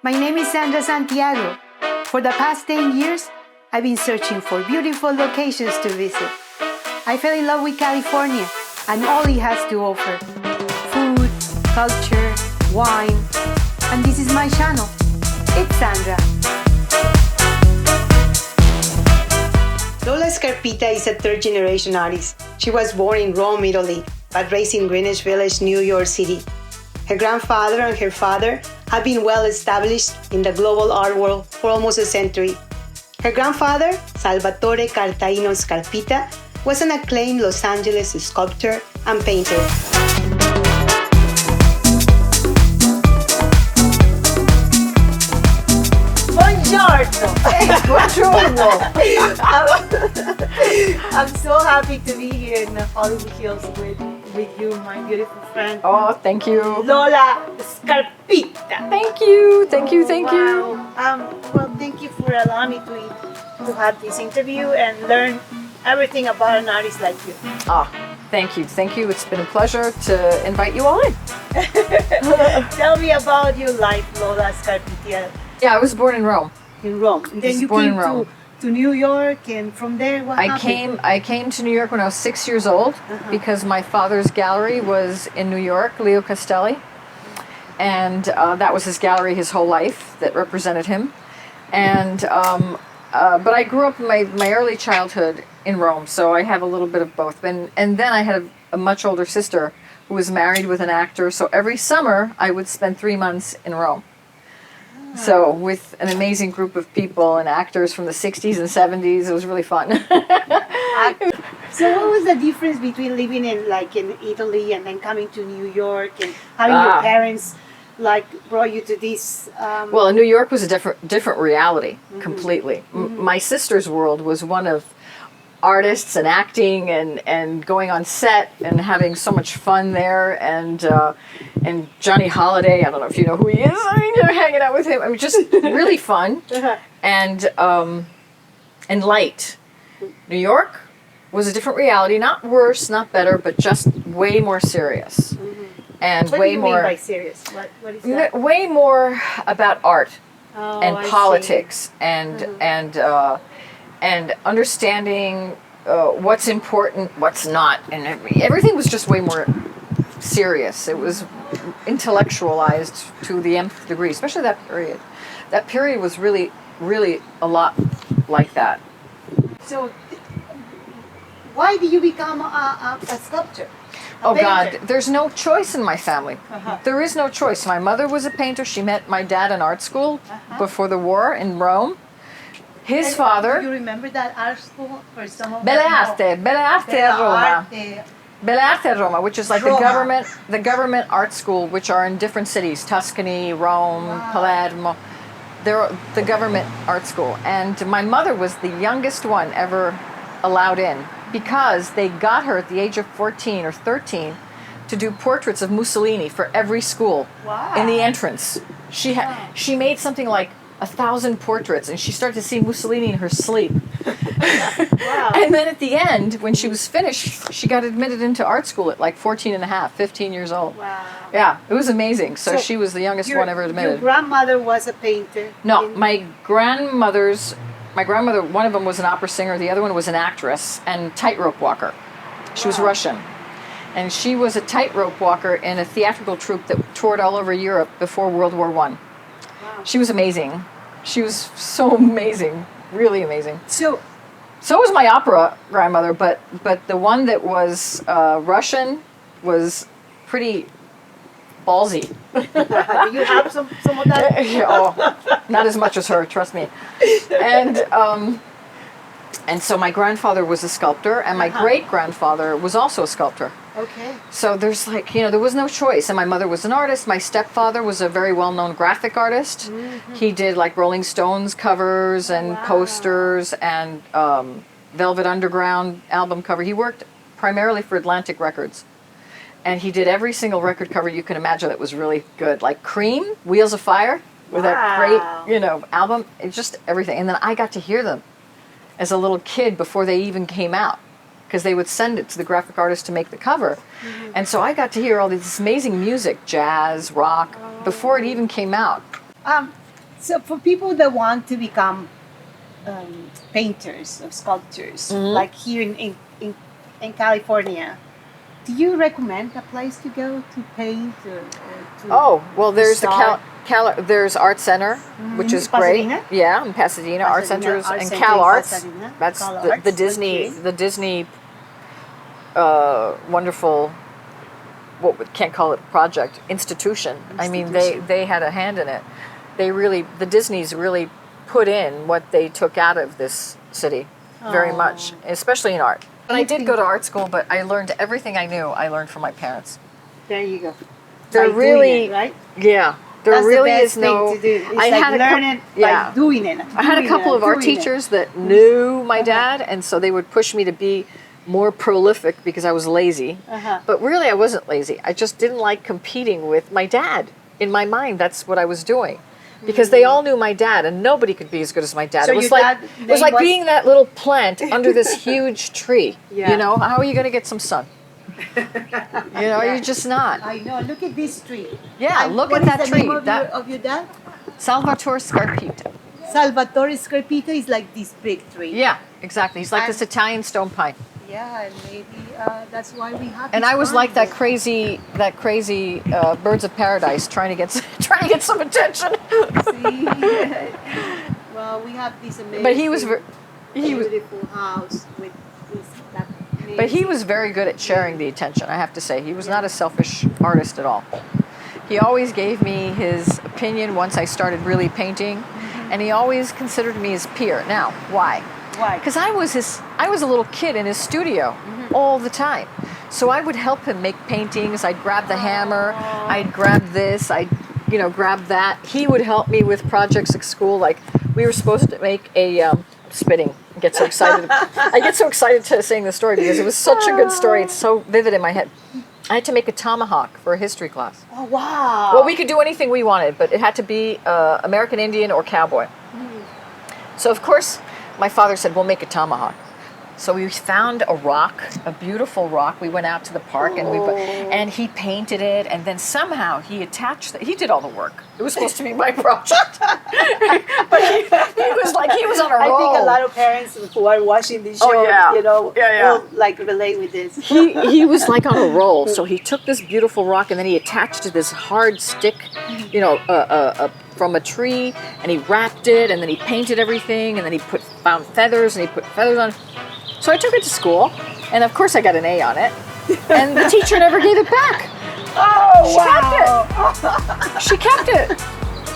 My name is Sandra Santiago. For the past 10 years, I've been searching for beautiful locations to visit. I fell in love with California and all it has to offer. Food, culture, wine, and this is my channel. It's Sandra. Lola Scarpita is a third-generation artist. She was born in Rome, Italy, but raised in Greenwich Village, New York City. Her grandfather and her father have been well established in the global art world for almost a century. Her grandfather, Salvatore Cartaino Scarpitta, was an acclaimed Los Angeles sculptor and painter. Buongiorno. I'm so happy to be here in Hollywood Hills with you, my beautiful friend. Oh, thank you. Lola Scarpitta. Thank you. Thank you. Thank you. Well, thank you for allowing me to have this interview and learn everything about an artist like you. Thank you. Thank you. It's been a pleasure to invite you all in. Tell me about your life, Lola Scarpitta. Yeah, I was born in Rome. In Rome. And then you came to New York, and from there, what happened? I came to New York when I was 6 years old because my father's gallery was in New York, Leo Castelli, and that was his gallery his whole life that represented him. And but I grew up in my early childhood in Rome, so I have a little bit of both. And then I had a much older sister who was married with an actor, so every summer I would spend 3 months in Rome. So with an amazing group of people and actors from the 60s and 70s, it was really fun. So what was the difference between living in Italy and then coming to New York and having your parents brought you to this? Well, New York was a different reality completely. My sister's world was one of artists and acting and going on set and having so much fun there, and Johnny Holiday, I don't know if you know who he is. I mean, you're hanging out with him. I mean, just really fun and light. New York was a different reality, not worse, not better, but just way more serious. And what way do you more mean by serious? What is that? Way more about art and I politics and understanding what's important, what's not, and everything was just way more serious. It was intellectualized to the nth degree, especially that period. That period was really, really a lot like that. So, why did you become a sculptor? Oh God, there's no choice in my family. There is no choice. My mother was a painter. She met my dad in art school before the war in Rome. His father. Do you remember that art school for some of Belle Arte Roma. Belle Arte Roma, which is like the government art school, which are in different cities: Tuscany, Rome, Palermo. They're the government art school, and my mother was the youngest one ever allowed in because they got her at the age of 14 or 13 to do portraits of Mussolini for every school in the entrance. She made something like 1,000 portraits, and she started to see Mussolini in her sleep. And then at the end, when she was finished, she got admitted into art school at like 14 and a half, 15 years old. Wow. Yeah, it was amazing. So she was the youngest one ever admitted. Your grandmother was a painter? No, my grandmother, one of them was an opera singer, the other one was an actress and tightrope walker. She was Russian. And she was a tightrope walker in a theatrical troupe that toured all over Europe before World War I. Wow. She was amazing. She was so amazing, really amazing. So was my opera grandmother, but the one that was Russian was pretty ballsy. Do you have some of that? Oh, not as much as her, trust me. And so my grandfather was a sculptor, and my great-grandfather was also a sculptor. Okay. So there's there was no choice. And my mother was an artist. My stepfather was a very well-known graphic artist. He did Rolling Stones covers and posters and Velvet Underground album cover. He worked primarily for Atlantic Records. And he did every single record cover you can imagine that was really good. Like Cream, Wheels of Fire, with that great, album. It's just everything. And then I got to hear them as a little kid before they even came out, because they would send it to the graphic artist to make the cover. And so I got to hear all this amazing music, jazz, rock, before it even came out. So for people that want to become painters or sculptors, like here in California, do you recommend a place to go to paint or to there's start? there's Art Center, which is great. Pasadena? Yeah, in Pasadena, Art Centers Art and Center Cal in Arts. Pasadena. That's Cal the Arts, Disney, okay. the Disney wonderful. What we can't call it project institution. I mean, they had a hand in it. The Disneys really put in what they took out of this city very much, especially in art. And I did go to art school, but I learned everything I knew. I learned from my parents. There you go. There By really, doing it, right? yeah. There That's really the best is no. thing to do. It's I like had a learn it by doing it. I had a couple of art teachers that knew my dad, and so they would push me to be more prolific because I was lazy. But really, I wasn't lazy. I just didn't like competing with my dad. In my mind, that's what I was doing. Because they all knew my dad, and nobody could be as good as my dad. So it was like being that little plant under this huge tree. Yeah. You know, how are you going to get some sun? You know, you're just not. I know. Look at this tree. Yeah, And look what at that is the tree. name of your dad? Salvatore Scarpitta. Salvatore Scarpitta is like this big tree. Yeah, exactly. He's like this Italian stone pine. Yeah, and maybe that's why we have. And this I was pine like that here. crazy birds of paradise trying to get some attention. See? Well, we have this amazing. But he was beautiful house with this. But he was very good at sharing the attention, I have to say. He was not a selfish artist at all. He always gave me his opinion once I started really painting, and he always considered me his peer. Now, why? Why? Because I was a little kid in his studio all the time. So I would help him make paintings. I'd grab the hammer, I'd grab this, I'd grab that. He would help me with projects at school. Like we were supposed to make a spitting. I get so excited. I get so excited to saying the story because it was such a good story. It's so vivid in my head. I had to make a tomahawk for a history class. Oh, wow. Well, we could do anything we wanted, but it had to be American Indian or cowboy. So, of course, my father said, we'll make a tomahawk. So we found a rock, a beautiful rock. We went out to the park and he painted it, and then somehow he attached he did all the work. It was supposed to be my project. But he was on a roll. I think a lot of parents who are watching this show, will like relate with this. He was like on a roll. So he took this beautiful rock and then he attached to this hard stick, from a tree, and he wrapped it, and then he painted everything, and then he found feathers, and he put feathers on. So I took it to school, and of course I got an A on it, and the teacher never gave it back. Oh, wow. She kept it.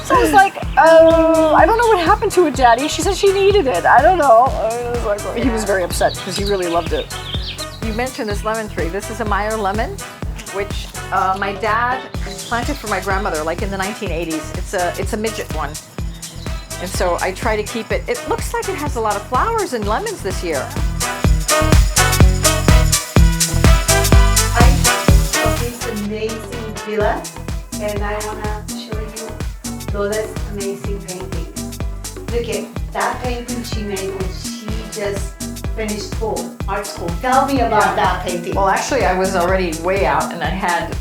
So I was like, I don't know what happened to it, Daddy. She said she needed it. I don't know. He was very upset because he really loved it. You mentioned this lemon tree. This is a Meyer lemon, which my dad planted for my grandmother, like in the 1980s. It's a midget one. And so I try to keep it. It looks like it has a lot of flowers and lemons this year. Of this amazing villa, and I want to show you Lola's amazing paintings. Look at that painting she made when she just finished art school. Tell me about that painting. Well, actually, I was already way out, and I had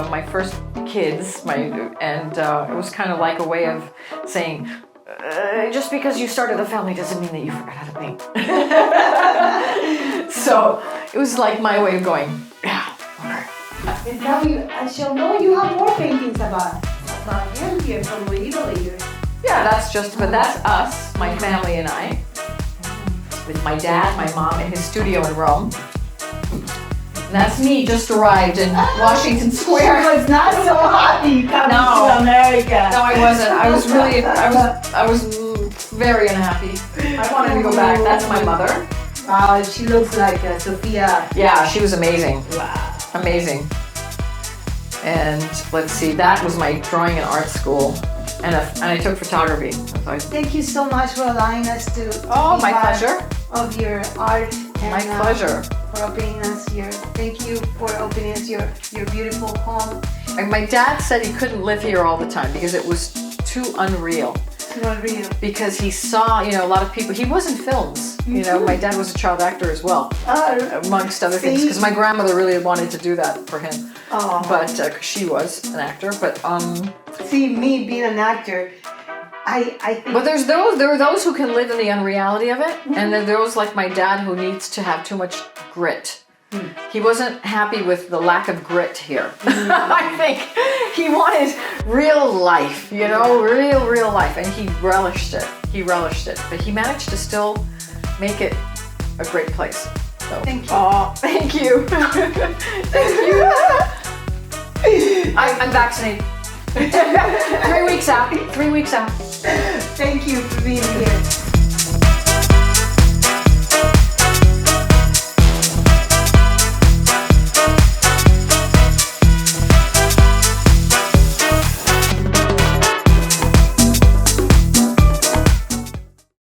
my first kids, and it was kind of like a way of saying, just because you started a family doesn't mean that you forgot how to paint. So it was like my way of going, yeah, okay. And tell me, I shall know you have more paintings about him here from Italy. Yeah, that's us, my family and I, with my dad, my mom, in his studio in Rome. And that's me, just arrived in Washington Square. She was not so happy coming to America. No, I wasn't. I was very unhappy. I wanted to go back. That's my mother. Wow, she looks like Sophia. Yeah, she was amazing. Wow. Amazing. And let's see, that was my drawing and art school. And I took photography. Thank you so much for allowing us to my pleasure. Of your art. And, my pleasure. For opening us your, thank you for opening us your beautiful home. And my dad said he couldn't live here all the time because it was too unreal. Too unreal. Because he saw, a lot of people, he was in films. My dad was a child actor as well, amongst other things, because my grandmother really wanted to do that for him. But she was an actor, but... See, me being an actor, I think. But there are those who can live in the unreality of it, and then there was like my dad who needs to have too much grit. He wasn't happy with the lack of grit here. I think he wanted real life, you know, real life, and he relished it. But he managed to still make it a great place. So, Thank you. Oh, thank you. Thank you. I'm vaccinated. 3 weeks out. 3 weeks out. Thank you for being here.